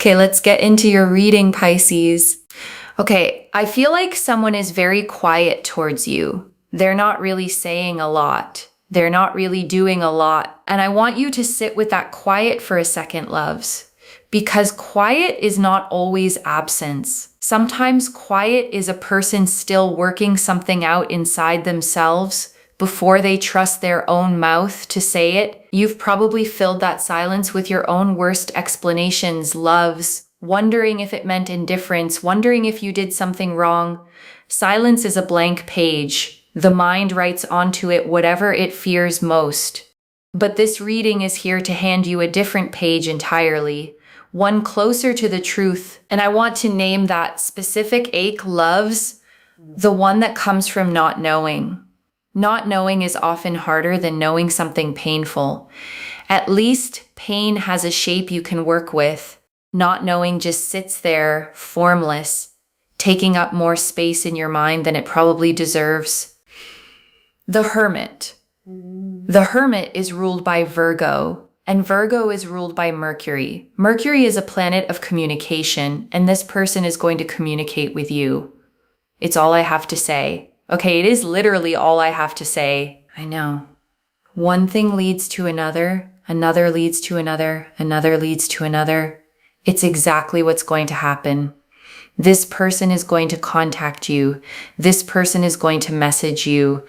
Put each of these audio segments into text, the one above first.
Okay, let's get into your reading, Pisces. Okay, I feel like someone is very quiet towards you. They're not really saying a lot. They're not really doing a lot. And I want you to sit with that quiet for a second, loves. Because quiet is not always absence. Sometimes quiet is a person still working something out inside themselves before they trust their own mouth to say it. You've probably filled that silence with your own worst explanations, loves, wondering if it meant indifference, wondering if you did something wrong. Silence is a blank page. The mind writes onto it whatever it fears most. But this reading is here to hand you a different page entirely, one closer to the truth. And I want to name that specific ache, loves, the one that comes from not knowing. Not knowing is often harder than knowing something painful. At least pain has a shape you can work with. Not knowing just sits there, formless, taking up more space in your mind than it probably deserves. The Hermit. The Hermit is ruled by Virgo, and Virgo is ruled by Mercury. Mercury is a planet of communication, and this person is going to communicate with you. It's all I have to say. Okay, it is literally all I have to say. I know. One thing leads to another, another leads to another, another leads to another. It's exactly what's going to happen. This person is going to contact you. This person is going to message you.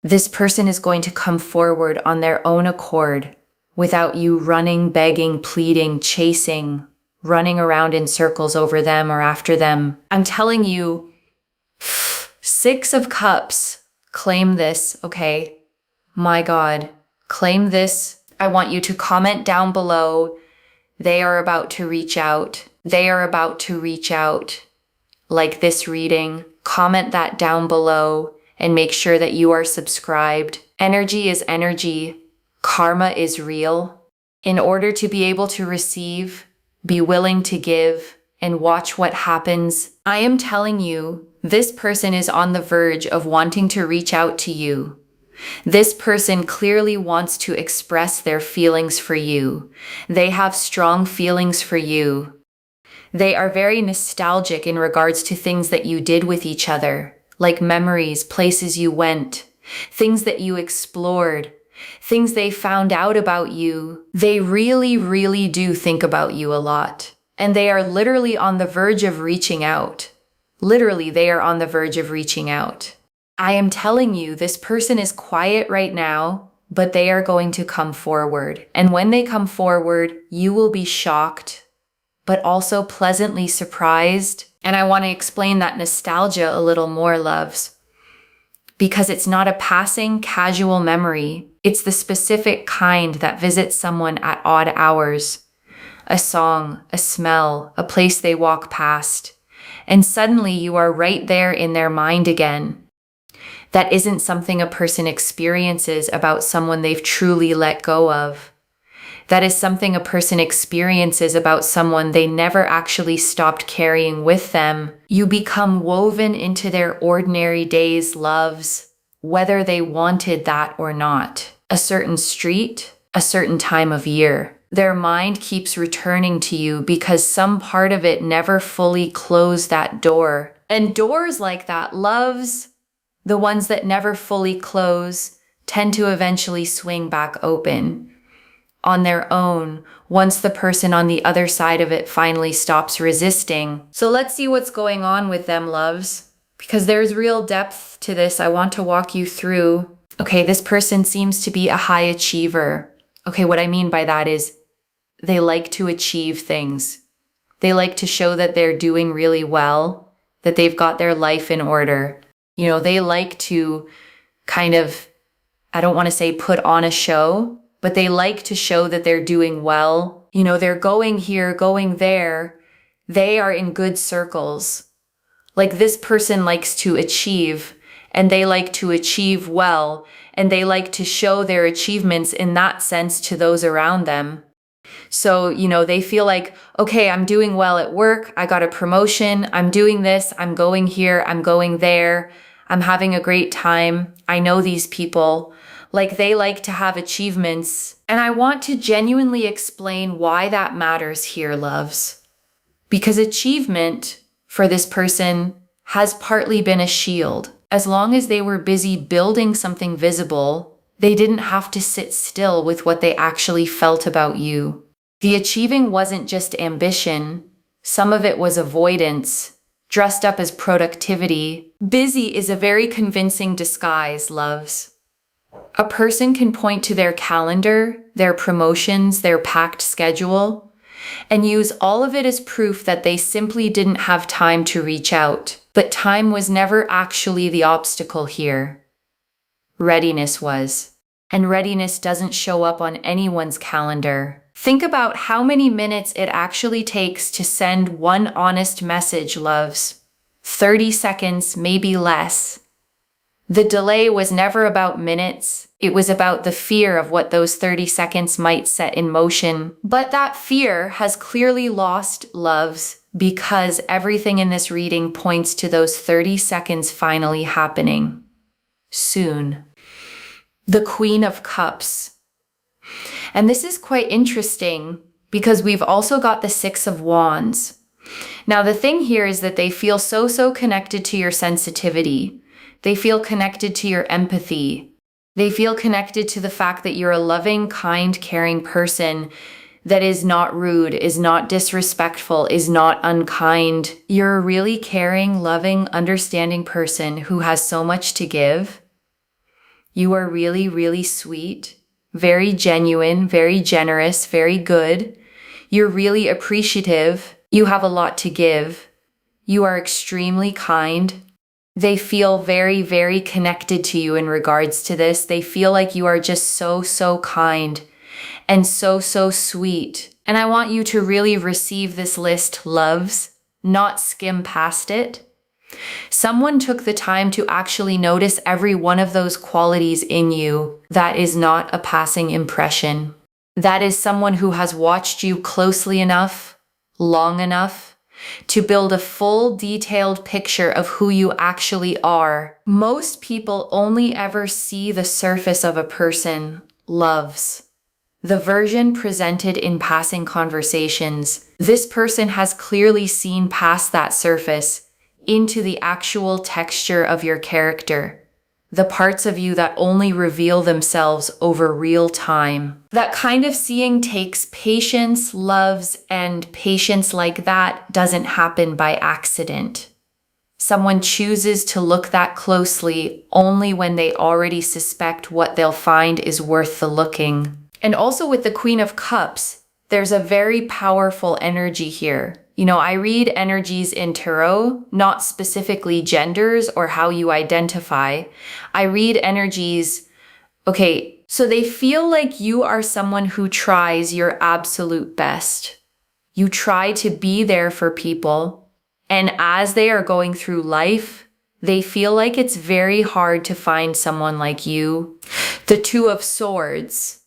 This person is going to come forward on their own accord without you running, begging, pleading, chasing, running around in circles over them or after them. I'm telling you, 6 of Cups, claim this, okay? My God, claim this. I want you to comment down below. They are about to reach out. They are about to reach out. Like this reading, comment that down below and make sure that you are subscribed. Energy is energy. Karma is real. In order to be able to receive, be willing to give, and watch what happens, I am telling you, this person is on the verge of wanting to reach out to you. This person clearly wants to express their feelings for you. They have strong feelings for you. They are very nostalgic in regards to things that you did with each other, like memories, places you went, things that you explored, things they found out about you. They really, really do think about you a lot. And they are literally on the verge of reaching out. Literally, they are on the verge of reaching out. I am telling you, this person is quiet right now, but they are going to come forward. And when they come forward, you will be shocked, but also pleasantly surprised. And I want to explain that nostalgia a little more, loves, because it's not a passing, casual memory. It's the specific kind that visits someone at odd hours. A song, a smell, a place they walk past. And suddenly you are right there in their mind again. That isn't something a person experiences about someone they've truly let go of. That is something a person experiences about someone they never actually stopped carrying with them. You become woven into their ordinary days, loves, whether they wanted that or not. A certain street, a certain time of year. Their mind keeps returning to you because some part of it never fully closed that door. And doors like that, loves, the ones that never fully close, tend to eventually swing back open on their own once the person on the other side of it finally stops resisting. So let's see what's going on with them, loves, because there's real depth to this I want to walk you through. Okay, this person seems to be a high achiever. Okay, what I mean by that is they like to achieve things. They like to show that they're doing really well, that they've got their life in order. You know, they like to kind of, I don't want to say put on a show, but they like to show that they're doing well. You know, they're going here, going there. They are in good circles. Like this person likes to achieve, and they like to achieve well, and they like to show their achievements in that sense to those around them. So, you know, they feel like, okay, I'm doing well at work. I got a promotion. I'm doing this. I'm going here. I'm going there. I'm having a great time. I know these people. Like they like to have achievements. And I want to genuinely explain why that matters here, loves. Because achievement for this person has partly been a shield. As long as they were busy building something visible, they didn't have to sit still with what they actually felt about you. The achieving wasn't just ambition. Some of it was avoidance, dressed up as productivity. Busy is a very convincing disguise, loves. A person can point to their calendar, their promotions, their packed schedule, and use all of it as proof that they simply didn't have time to reach out. But time was never actually the obstacle here. Readiness was. And readiness doesn't show up on anyone's calendar. Think about how many minutes it actually takes to send one honest message, loves. 30 seconds, maybe less. The delay was never about minutes. It was about the fear of what those 30 seconds might set in motion. But that fear has clearly lost, loves, because everything in this reading points to those 30 seconds finally happening. Soon. The Queen of Cups. And this is quite interesting because we've also got the Six of Wands. Now the thing here is that they feel so connected to your sensitivity. They feel connected to your empathy. They feel connected to the fact that you're a loving, kind, caring person that is not rude, is not disrespectful, is not unkind. You're a really caring, loving, understanding person who has so much to give. You are really sweet, very genuine, very generous, very good. You're really appreciative. You have a lot to give. You are extremely kind. They feel very connected to you in regards to this. They feel like you are just so kind and so sweet. And I want you to really receive this list, loves, not skim past it. Someone took the time to actually notice every one of those qualities in you. That is not a passing impression. That is someone who has watched you closely enough, long enough, to build a full, detailed picture of who you actually are. Most people only ever see the surface of a person, loves. The version presented in passing conversations. This person has clearly seen past that surface into the actual texture of your character. The parts of you that only reveal themselves over real time. That kind of seeing takes patience, loves, and patience like that doesn't happen by accident. Someone chooses to look that closely only when they already suspect what they'll find is worth the looking. And also with the Queen of Cups, there's a very powerful energy here. You know, I read energies in tarot, not specifically genders or how you identify. I read energies, okay, so they feel like you are someone who tries your absolute best. You try to be there for people, and as they are going through life, they feel like it's very hard to find someone like you. The Two of Swords.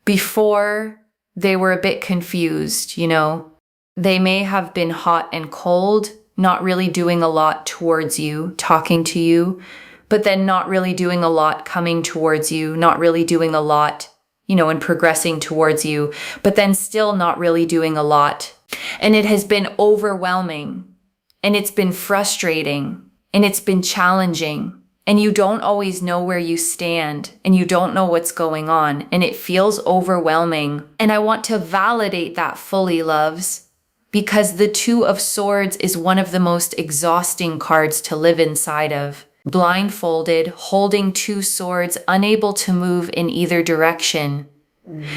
Before, they were a bit confused, you know. They may have been hot and cold, not really doing a lot towards you, talking to you, but then not really doing a lot coming towards you, not really doing a lot, you know, and progressing towards you, but then still not really doing a lot. And it has been overwhelming, and it's been frustrating, and it's been challenging, and you don't always know where you stand, and you don't know what's going on, and it feels overwhelming. And I want to validate that fully, loves. Because the Two of Swords is one of the most exhausting cards to live inside of. Blindfolded, holding two swords, unable to move in either direction.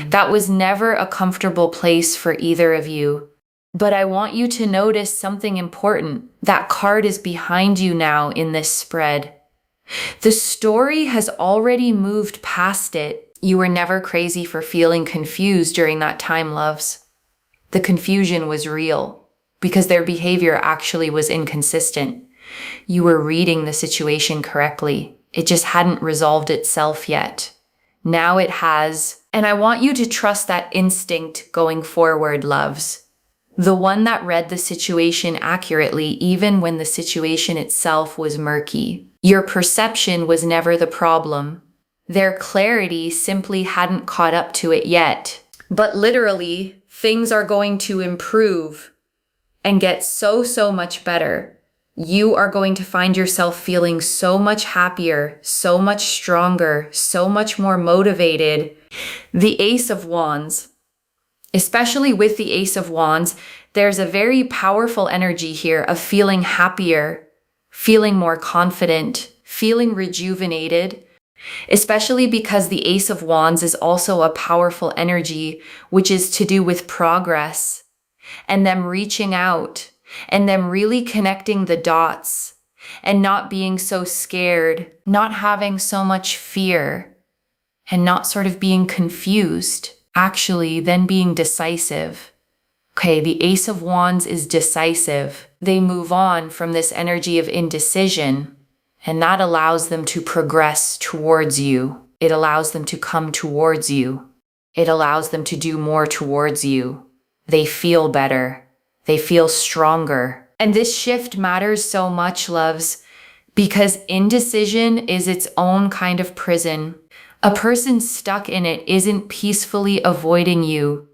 That was never a comfortable place for either of you. But I want you to notice something important. That card is behind you now in this spread. The story has already moved past it. You were never crazy for feeling confused during that time, loves. The confusion was real because their behavior actually was inconsistent. You were reading the situation correctly. It just hadn't resolved itself yet. Now it has, and I want you to trust that instinct going forward, loves. The one that read the situation accurately even when the situation itself was murky. Your perception was never the problem. Their clarity simply hadn't caught up to it yet. But literally, things are going to improve and get so much better. You are going to find yourself feeling so much happier, so much stronger, so much more motivated. The Ace of Wands. Especially with the Ace of Wands, there's a very powerful energy here of feeling happier, feeling more confident, feeling rejuvenated, especially because the Ace of Wands is also a powerful energy, which is to do with progress and them reaching out and them really connecting the dots and not being so scared, not having so much fear, and not sort of being confused, actually then being decisive. Okay, the Ace of Wands is decisive. They move on from this energy of indecision, and that allows them to progress towards you. It allows them to come towards you. It allows them to do more towards you. They feel better. They feel stronger. And this shift matters so much, loves, because indecision is its own kind of prison. A person stuck in it isn't peacefully avoiding you.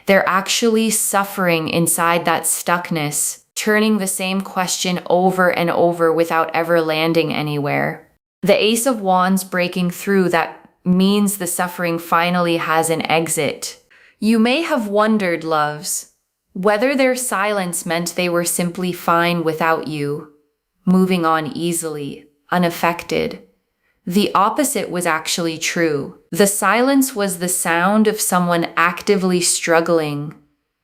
They're actually suffering inside that stuckness, turning the same question over and over without ever landing anywhere. The Ace of Wands breaking through, that means the suffering finally has an exit. You may have wondered, loves, whether their silence meant they were simply fine without you, moving on easily, unaffected. The opposite was actually true. The silence was the sound of someone actively struggling,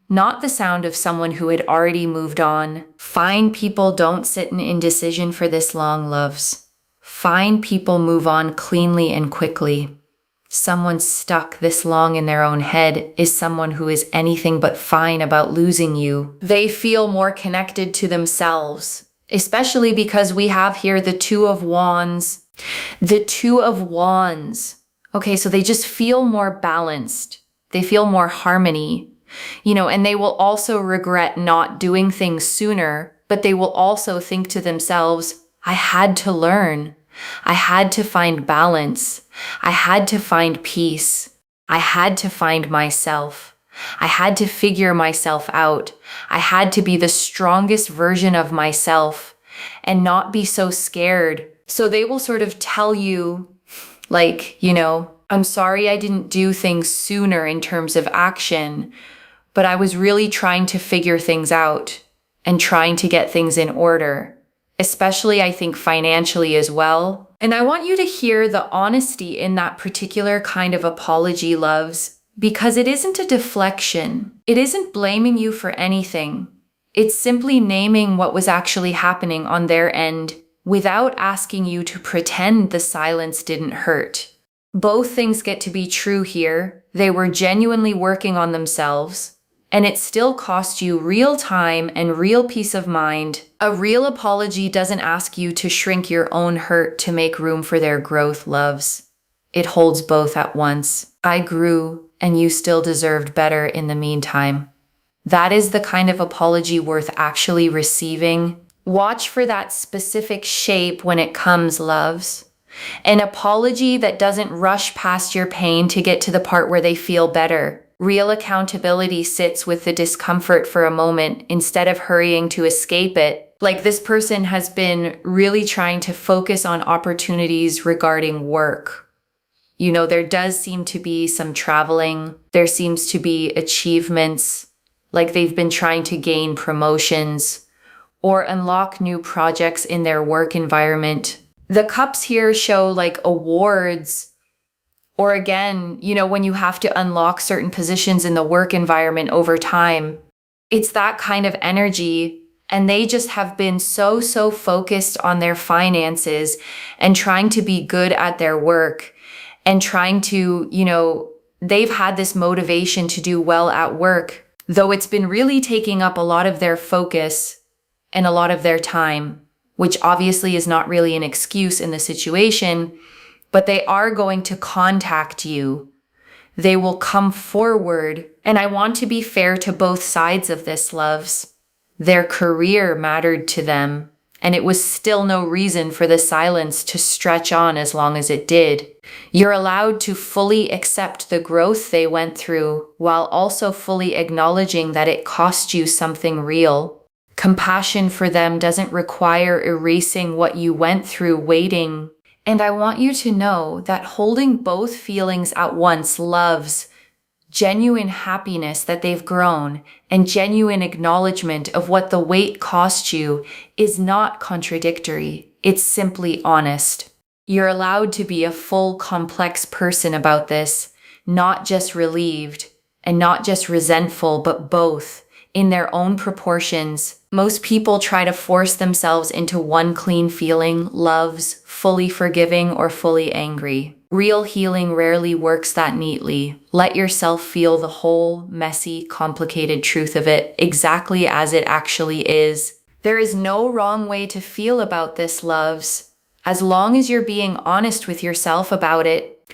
not the sound of someone who had already moved on. Fine people don't sit in indecision for this long, loves. Fine people move on cleanly and quickly. Someone stuck this long in their own head is someone who is anything but fine about losing you. They feel more connected to themselves, especially because we have here the Two of Wands. The Two of Wands. Okay, so they just feel more balanced. They feel more harmony, and they will also regret not doing things sooner, but they will also think to themselves, I had to learn. I had to find balance. I had to find peace. I had to find myself. I had to figure myself out. I had to be the strongest version of myself and not be so scared. So they will sort of tell you, I'm sorry I didn't do things sooner in terms of action, but I was really trying to figure things out and trying to get things in order, especially I think financially as well. And I want you to hear the honesty in that particular kind of apology, loves, because it isn't a deflection. It isn't blaming you for anything. It's simply naming what was actually happening on their end without asking you to pretend the silence didn't hurt. Both things get to be true here. They were genuinely working on themselves, and it still cost you real time and real peace of mind. A real apology doesn't ask you to shrink your own hurt to make room for their growth, loves. It holds both at once. I grew, and you still deserved better in the meantime. That is the kind of apology worth actually receiving. Watch for that specific shape when it comes, loves. An apology that doesn't rush past your pain to get to the part where they feel better. Real accountability sits with the discomfort for a moment instead of hurrying to escape it. Like this person has been really trying to focus on opportunities regarding work. There does seem to be some traveling. There seems to be achievements, like they've been trying to gain promotions or unlock new projects in their work environment. The cups here show awards, or again, when you have to unlock certain positions in the work environment over time. It's that kind of energy, and they just have been so focused on their finances and trying to be good at their work and trying to, they've had this motivation to do well at work, though it's been really taking up a lot of their focus and a lot of their time, which obviously is not really an excuse in the situation, but they are going to contact you. They will come forward. And I want to be fair to both sides of this, loves. Their career mattered to them, and it was still no reason for the silence to stretch on as long as it did. You're allowed to fully accept the growth they went through while also fully acknowledging that it cost you something real. Compassion for them doesn't require erasing what you went through waiting. And I want you to know that holding both feelings at once, loves, genuine happiness that they've grown, and genuine acknowledgement of what the wait cost you, is not contradictory. It's simply honest. You're allowed to be a full, complex person about this, not just relieved and not just resentful, but both in their own proportions. Most people try to force themselves into one clean feeling, loves, fully forgiving or fully angry. Real healing rarely works that neatly. Let yourself feel the whole, messy, complicated truth of it exactly as it actually is. There is no wrong way to feel about this, loves, as long as you're being honest with yourself about it.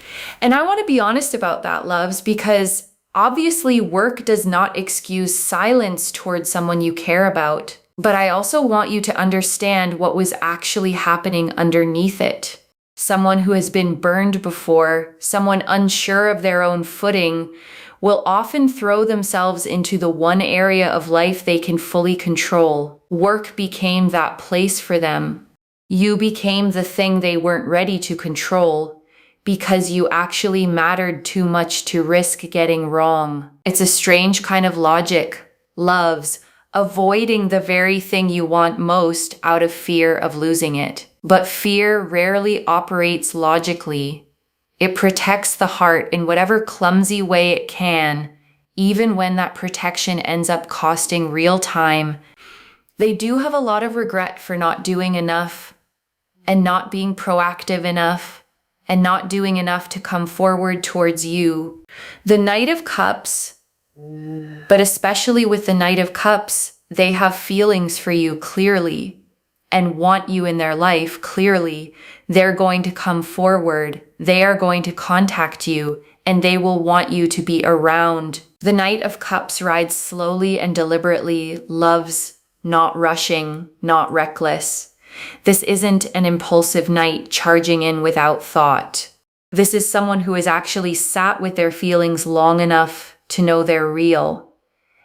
And I want to be honest about that, loves, because obviously work does not excuse silence towards someone you care about. But I also want you to understand what was actually happening underneath it. Someone who has been burned before, someone unsure of their own footing, will often throw themselves into the one area of life they can fully control. Work became that place for them. You became the thing they weren't ready to control because you actually mattered too much to risk getting wrong. It's a strange kind of logic, loves, avoiding the very thing you want most out of fear of losing it. But fear rarely operates logically. It protects the heart in whatever clumsy way it can, even when that protection ends up costing real time. They do have a lot of regret for not doing enough and not being proactive enough and not doing enough to come forward towards you. The Knight of Cups, but especially with the Knight of Cups, they have feelings for you clearly and want you in their life clearly. They're going to come forward. They are going to contact you and they will want you to be around. The Knight of Cups rides slowly and deliberately, loves, not rushing, not reckless. This isn't an impulsive knight charging in without thought. This is someone who has actually sat with their feelings long enough to know they're real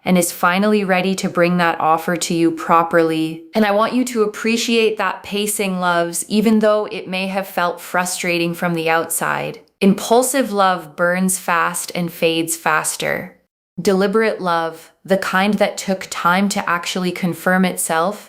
and is finally ready to bring that offer to you properly. And I want you to appreciate that pacing, loves, even though it may have felt frustrating from the outside. Impulsive love burns fast and fades faster. Deliberate love, the kind that took time to actually confirm itself,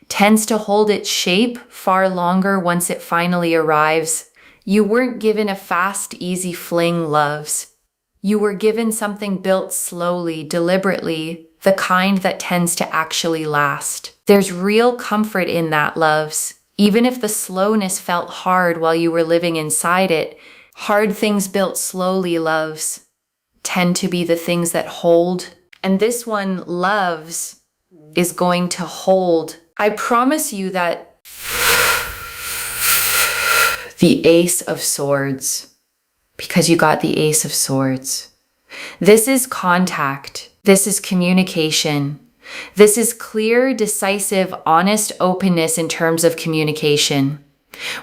tends to hold its shape far longer once it finally arrives. You weren't given a fast, easy fling, loves. You were given something built slowly, deliberately, the kind that tends to actually last. There's real comfort in that, loves. Even if the slowness felt hard while you were living inside it, hard things built slowly, loves, tend to be the things that hold. And this one, loves, is going to hold. I promise you that the Ace of Swords, because you got the Ace of Swords. This is contact. This is communication. This is clear, decisive, honest openness in terms of communication,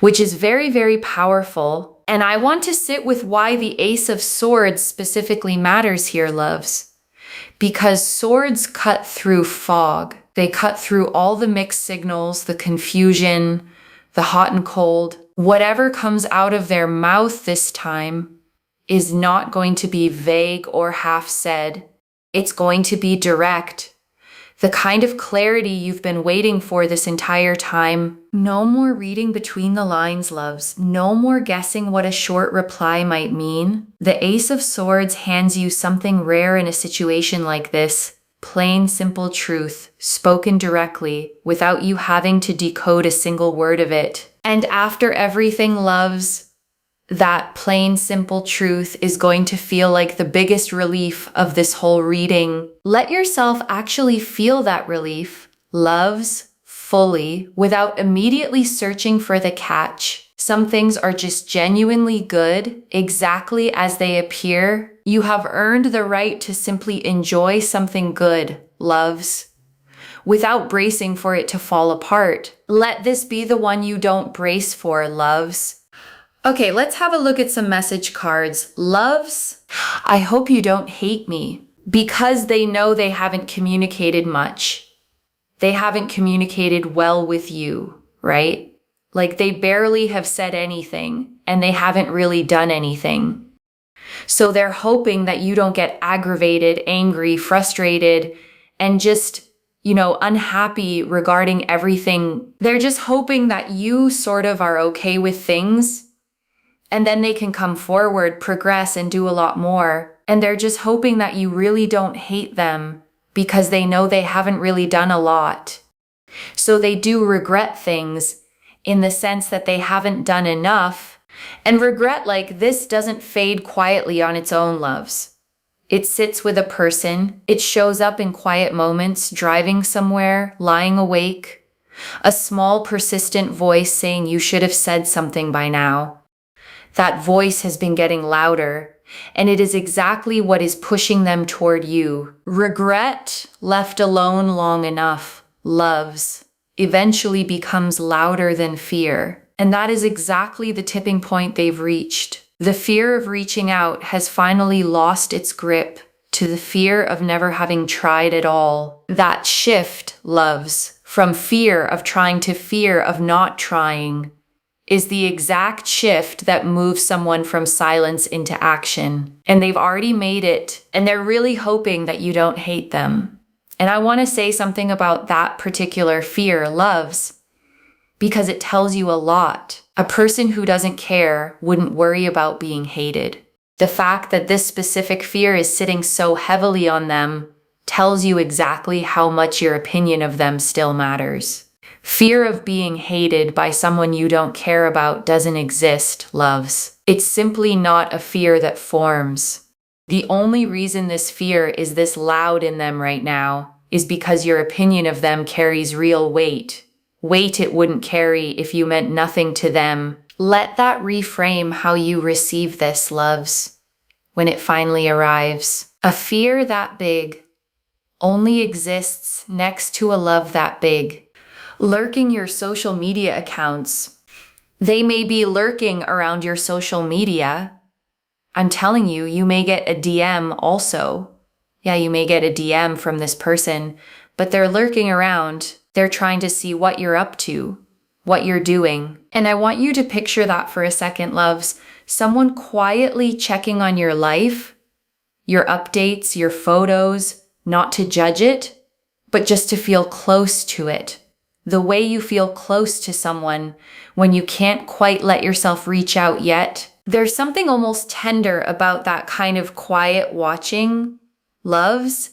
which is very, very powerful. And I want to sit with why the Ace of Swords specifically matters here, loves. Because swords cut through fog. They cut through all the mixed signals, the confusion, the hot and cold. Whatever comes out of their mouth this time is not going to be vague or half said. It's going to be direct. The kind of clarity you've been waiting for this entire time. No more reading between the lines, loves. No more guessing what a short reply might mean. The Ace of Swords hands you something rare in a situation like this. Plain, simple truth, spoken directly, without you having to decode a single word of it. And after everything, loves, that plain, simple truth is going to feel like the biggest relief of this whole reading. Let yourself actually feel that relief, loves, fully, without immediately searching for the catch. Some things are just genuinely good, exactly as they appear. You have earned the right to simply enjoy something good, loves, without bracing for it to fall apart. Let this be the one you don't brace for, loves. Okay, let's have a look at some message cards. Loves, I hope you don't hate me, because they know they haven't communicated much. they haven't communicated well with you, right? Like they barely have said anything and they haven't really done anything. So they're hoping that you don't get aggravated, angry, frustrated, and just, unhappy regarding everything. They're just hoping that you sort of are okay with things, and then they can come forward, progress, and do a lot more. And they're just hoping that you really don't hate them because they know they haven't really done a lot. So they do regret things in the sense that they haven't done enough. And regret like this doesn't fade quietly on its own, loves. It sits with a person. It shows up in quiet moments, driving somewhere, lying awake. A small, persistent voice saying you should have said something by now. That voice has been getting louder, and it is exactly what is pushing them toward you. Regret, left alone long enough, loves, eventually becomes louder than fear. And that is exactly the tipping point they've reached. The fear of reaching out has finally lost its grip to the fear of never having tried at all. That shift, loves, from fear of trying to fear of not trying, is the exact shift that moves someone from silence into action. And they've already made it, and they're really hoping that you don't hate them. And I want to say something about that particular fear, loves, because it tells you a lot. A person who doesn't care wouldn't worry about being hated. The fact that this specific fear is sitting so heavily on them tells you exactly how much your opinion of them still matters. Fear of being hated by someone you don't care about doesn't exist, loves. It's simply not a fear that forms. The only reason this fear is this loud in them right now is because your opinion of them carries real weight. Weight it wouldn't carry if you meant nothing to them. Let that reframe how you receive this, loves, when it finally arrives. A fear that big only exists next to a love that big. Lurking your social media accounts. They may be lurking around your social media. I'm telling you, you may get a DM also. Yeah, you may get a DM from this person, but they're lurking around. They're trying to see what you're up to, what you're doing. And I want you to picture that for a second, loves. Someone quietly checking on your life, your updates, your photos, not to judge it, but just to feel close to it. The way you feel close to someone when you can't quite let yourself reach out yet. There's something almost tender about that kind of quiet watching, loves,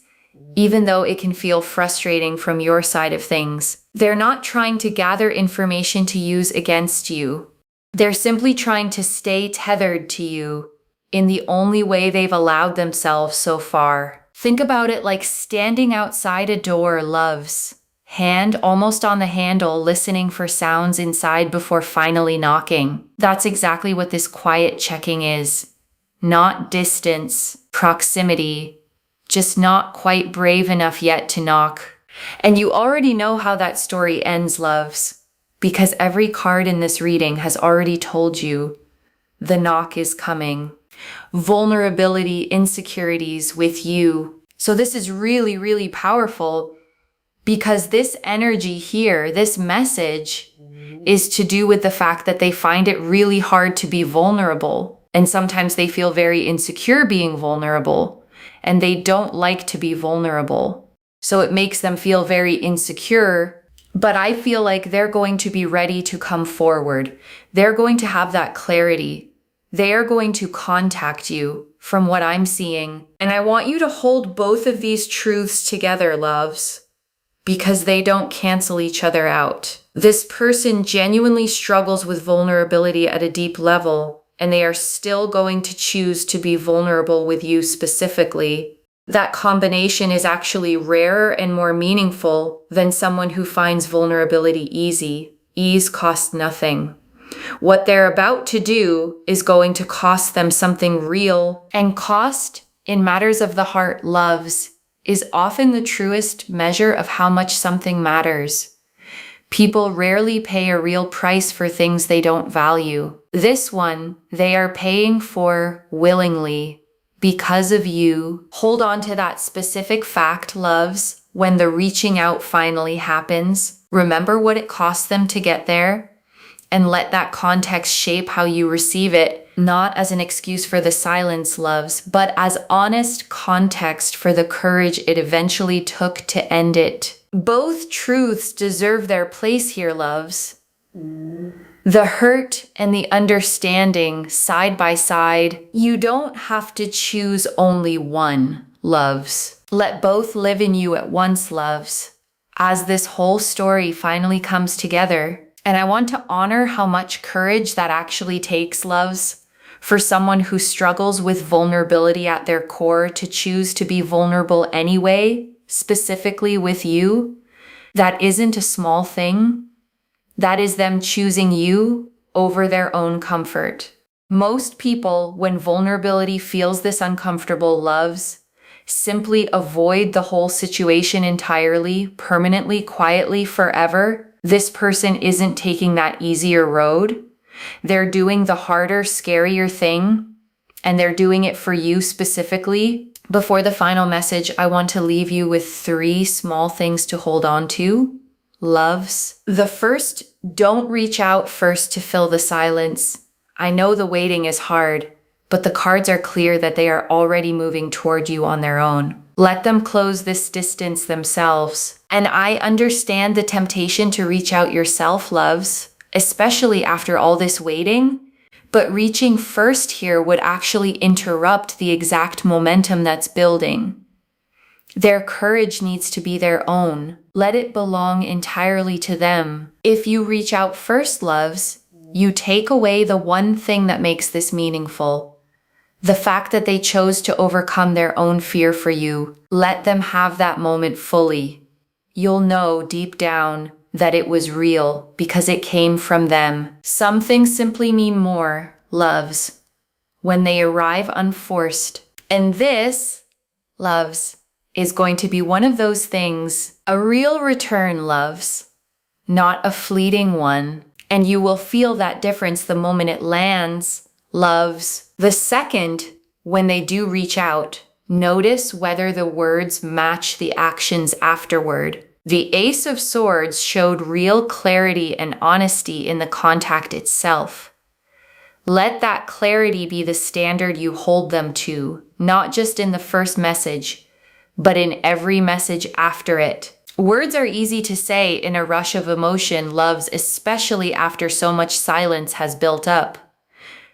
even though it can feel frustrating from your side of things. They're not trying to gather information to use against you. They're simply trying to stay tethered to you in the only way they've allowed themselves so far. Think about it like standing outside a door, loves. Hand almost on the handle, listening for sounds inside before finally knocking. That's exactly what this quiet checking is. Not distance, proximity, just not quite brave enough yet to knock. And you already know how that story ends, loves, because every card in this reading has already told you the knock is coming. Vulnerability, insecurities with you. So this is really, really powerful. Because this energy here, this message, is to do with the fact that they find it really hard to be vulnerable. And sometimes they feel very insecure being vulnerable. And they don't like to be vulnerable. So it makes them feel very insecure. But I feel like they're going to be ready to come forward. They're going to have that clarity. They are going to contact you from what I'm seeing. And I want you to hold both of these truths together, loves, because they don't cancel each other out. This person genuinely struggles with vulnerability at a deep level, and they are still going to choose to be vulnerable with you specifically. That combination is actually rarer and more meaningful than someone who finds vulnerability easy. Ease costs nothing. What they're about to do is going to cost them something real, and cost, in matters of the heart, loves, is often the truest measure of how much something matters. People rarely pay a real price for things they don't value. This one, they are paying for willingly because of you. Hold on to that specific fact, loves, when the reaching out finally happens, remember what it cost them to get there, and let that context shape how you receive it, not as an excuse for the silence, loves, but as honest context for the courage it eventually took to end it. Both truths deserve their place here, loves. The hurt and the understanding side by side. You don't have to choose only one, loves. Let both live in you at once, loves, as this whole story finally comes together. And I want to honor how much courage that actually takes, loves, for someone who struggles with vulnerability at their core to choose to be vulnerable anyway, specifically with you. That isn't a small thing. That is them choosing you over their own comfort. Most people, when vulnerability feels this uncomfortable, loves, simply avoid the whole situation entirely, permanently, quietly, forever. This person isn't taking that easier road. They're doing the harder, scarier thing, and they're doing it for you specifically. Before the final message, I want to leave you with 3 small things to hold on to, loves. The first, don't reach out first to fill the silence. I know the waiting is hard, but the cards are clear that they are already moving toward you on their own. Let them close this distance themselves. And I understand the temptation to reach out yourself, loves, especially after all this waiting. But reaching first here would actually interrupt the exact momentum that's building. Their courage needs to be their own. Let it belong entirely to them. If you reach out first, loves, you take away the one thing that makes this meaningful. The fact that they chose to overcome their own fear for you. Let them have that moment fully. You'll know deep down that it was real because it came from them. Some things simply mean more, loves, when they arrive unforced. And this, loves, is going to be one of those things, a real return, loves, not a fleeting one. And you will feel that difference the moment it lands, loves. The second, when they do reach out, notice whether the words match the actions afterward. The Ace of Swords showed real clarity and honesty in the contact itself. Let that clarity be the standard you hold them to, not just in the first message, but in every message after it. Words are easy to say in a rush of emotion, loves, especially after so much silence has built up.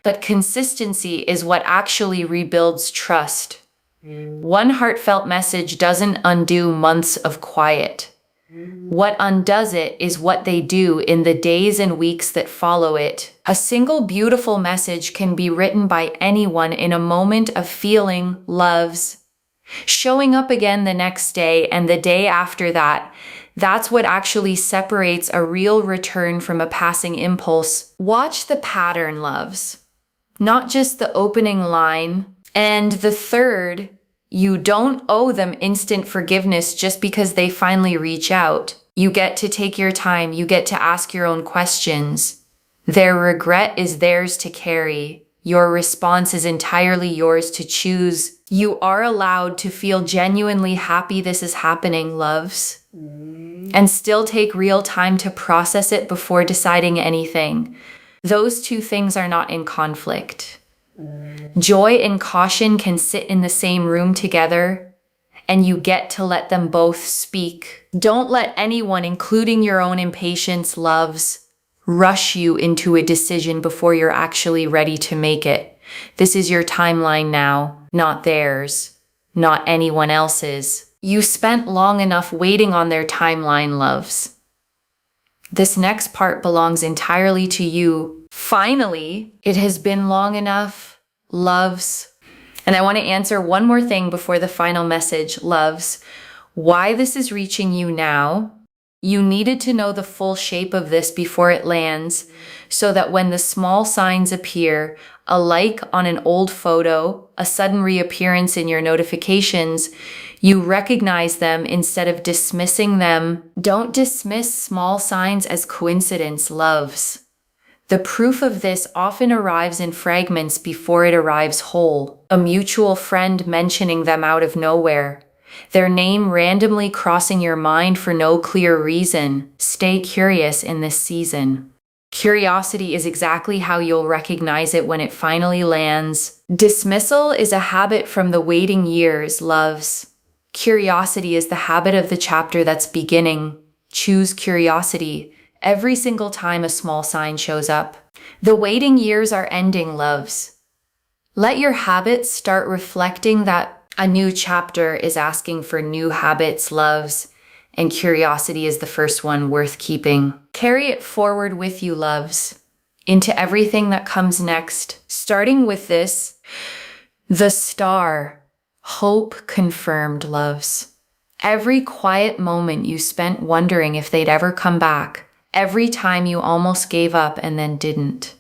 But consistency is what actually rebuilds trust. One heartfelt message doesn't undo months of quiet. What undoes it is what they do in the days and weeks that follow it. A single beautiful message can be written by anyone in a moment of feeling, loves, showing up again the next day and the day after that. That's what actually separates a real return from a passing impulse. Watch the pattern, loves, not just the opening line. And the third, you don't owe them instant forgiveness just because they finally reach out. You get to take your time. You get to ask your own questions. Their regret is theirs to carry. Your response is entirely yours to choose. You are allowed to feel genuinely happy this is happening, loves, and still take real time to process it before deciding anything. Those two things are not in conflict. Joy and caution can sit in the same room together, and you get to let them both speak. Don't let anyone, including your own impatience, loves, rush you into a decision before you're actually ready to make it. This is your timeline now, not theirs, not anyone else's. You spent long enough waiting on their timeline, loves. This next part belongs entirely to you. Finally, it has been long enough, loves. And I want to answer one more thing before the final message, loves. Why this is reaching you now. You needed to know the full shape of this before it lands, so that when the small signs appear, a like on an old photo, a sudden reappearance in your notifications, you recognize them instead of dismissing them. Don't dismiss small signs as coincidence, loves. The proof of this often arrives in fragments before it arrives whole. A mutual friend mentioning them out of nowhere. Their name randomly crossing your mind for no clear reason. Stay curious in this season. Curiosity is exactly how you'll recognize it when it finally lands. Dismissal is a habit from the waiting years, loves. Curiosity is the habit of the chapter that's beginning. Choose curiosity every single time a small sign shows up. The waiting years are ending, loves. Let your habits start reflecting that a new chapter is asking for new habits, loves, and curiosity is the first one worth keeping. Carry it forward with you, loves, into everything that comes next. Starting with this, the star. Hope confirmed, loves. Every quiet moment you spent wondering if they'd ever come back, every time you almost gave up and then didn't.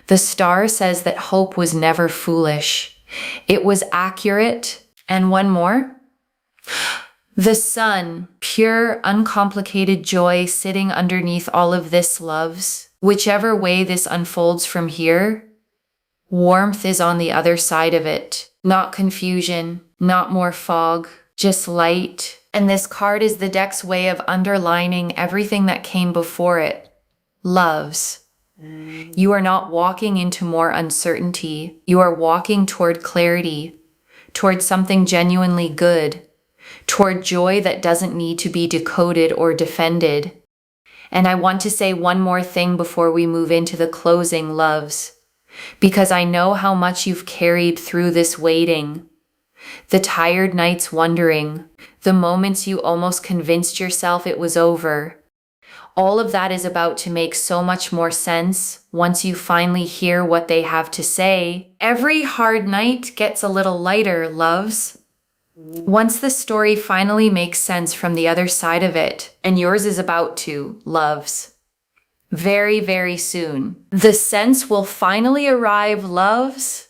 The star says that hope was never foolish. It was accurate. And one more. The sun, pure, uncomplicated joy sitting underneath all of this, loves. Whichever way this unfolds from here, warmth is on the other side of it. Not confusion, not more fog, just light. And this card is the deck's way of underlining everything that came before it. Loves. You are not walking into more uncertainty. You are walking toward clarity, toward something genuinely good, toward joy that doesn't need to be decoded or defended. And I want to say one more thing before we move into the closing, loves, because I know how much you've carried through this waiting. The tired nights wondering, the moments you almost convinced yourself it was over. All of that is about to make so much more sense once you finally hear what they have to say. Every hard night gets a little lighter, loves. Once the story finally makes sense from the other side of it, and yours is about to, loves. Very, very soon. The sense will finally arrive, loves,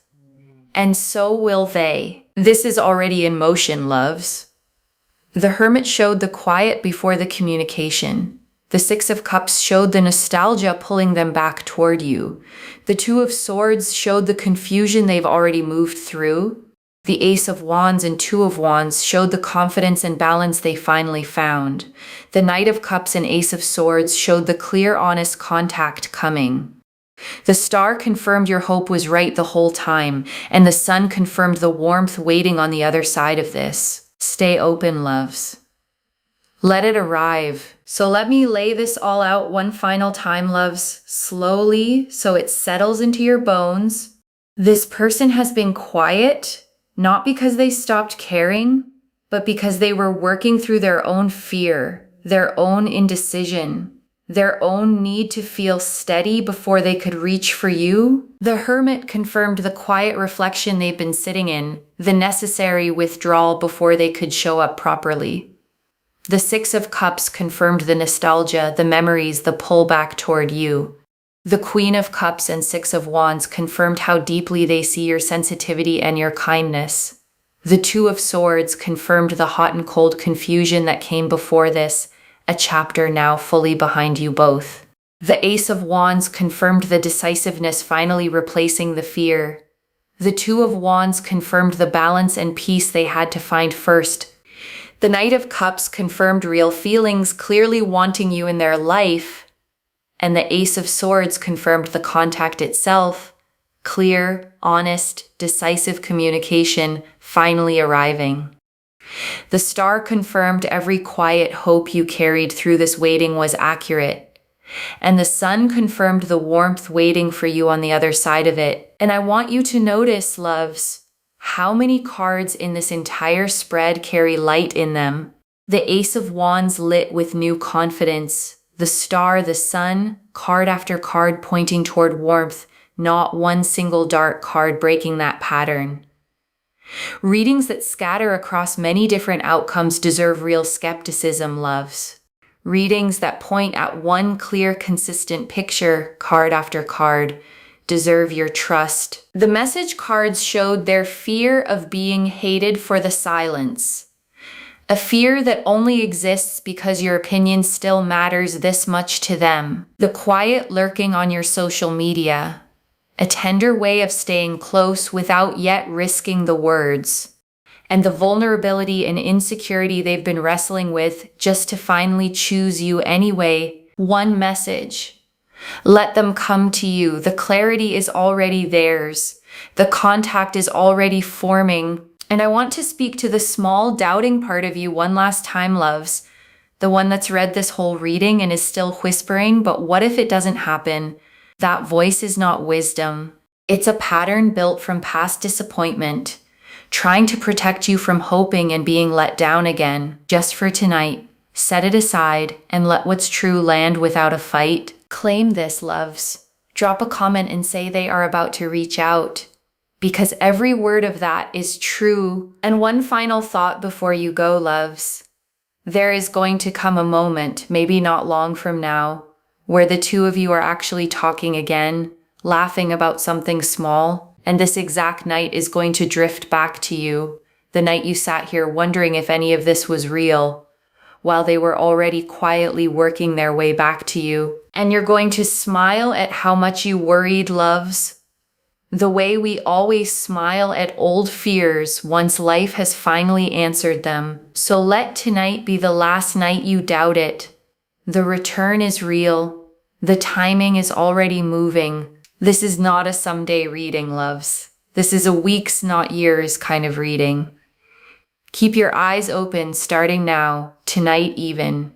and so will they. This is already in motion, loves. The Hermit showed the quiet before the communication. The Six of Cups showed the nostalgia pulling them back toward you. The Two of Swords showed the confusion they've already moved through. The Ace of Wands and Two of Wands showed the confidence and balance they finally found. The Knight of Cups and Ace of Swords showed the clear, honest contact coming. The Star confirmed your hope was right the whole time, and the Sun confirmed the warmth waiting on the other side of this. Stay open, loves. Let it arrive. So let me lay this all out one final time, loves, slowly, so it settles into your bones. This person has been quiet, not because they stopped caring, but because they were working through their own fear, their own indecision, their own need to feel steady before they could reach for you. The Hermit confirmed the quiet reflection they've been sitting in, the necessary withdrawal before they could show up properly. The Six of Cups confirmed the nostalgia, the memories, the pull back toward you. The Queen of Cups and Six of Wands confirmed how deeply they see your sensitivity and your kindness. The Two of Swords confirmed the hot and cold confusion that came before this, a chapter now fully behind you both. The Ace of Wands confirmed the decisiveness finally replacing the fear. The Two of Wands confirmed the balance and peace they had to find first. The Knight of Cups confirmed real feelings, clearly wanting you in their life. And the Ace of Swords confirmed the contact itself, clear, honest, decisive communication finally arriving. The Star confirmed every quiet hope you carried through this waiting was accurate. And the Sun confirmed the warmth waiting for you on the other side of it. And I want you to notice, loves, how many cards in this entire spread carry light in them. The Ace of Wands lit with new confidence. The Star, the Sun, card after card pointing toward warmth, not one single dark card breaking that pattern. Readings that scatter across many different outcomes deserve real skepticism, loves. Readings that point at one clear, consistent picture, card after card, deserve your trust. The message cards showed their fear of being hated for the silence. A fear that only exists because your opinion still matters this much to them. The quiet lurking on your social media. A tender way of staying close without yet risking the words. and the vulnerability and insecurity they've been wrestling with just to finally choose you anyway. One message. Let them come to you. The clarity is already theirs. The contact is already forming. And I want to speak to the small doubting part of you one last time, loves. The one that's read this whole reading and is still whispering, but what if it doesn't happen? That voice is not wisdom. It's a pattern built from past disappointment, trying to protect you from hoping and being let down again. Just for tonight, set it aside and let what's true land without a fight. Claim this, loves. Drop a comment and say they are about to reach out, because every word of that is true. And one final thought before you go, loves. There is going to come a moment, maybe not long from now, where the two of you are actually talking again, laughing about something small, and this exact night is going to drift back to you, the night you sat here wondering if any of this was real, while they were already quietly working their way back to you. And you're going to smile at how much you worried, loves. The way we always smile at old fears once life has finally answered them. So let tonight be the last night you doubt it. The return is real. The timing is already moving. This is not a someday reading, loves. This is a weeks, not years kind of reading. Keep your eyes open starting now, tonight even,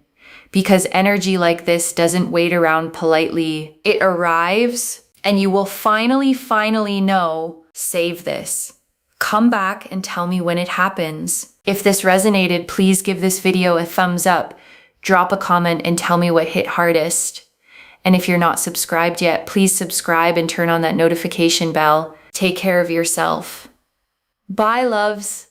because energy like this doesn't wait around politely. It arrives, and you will finally know, save this. Come back and tell me when it happens. If this resonated, please give this video a thumbs up, drop a comment and tell me what hit hardest. And if you're not subscribed yet, please subscribe and turn on that notification bell. Take care of yourself. Bye, loves.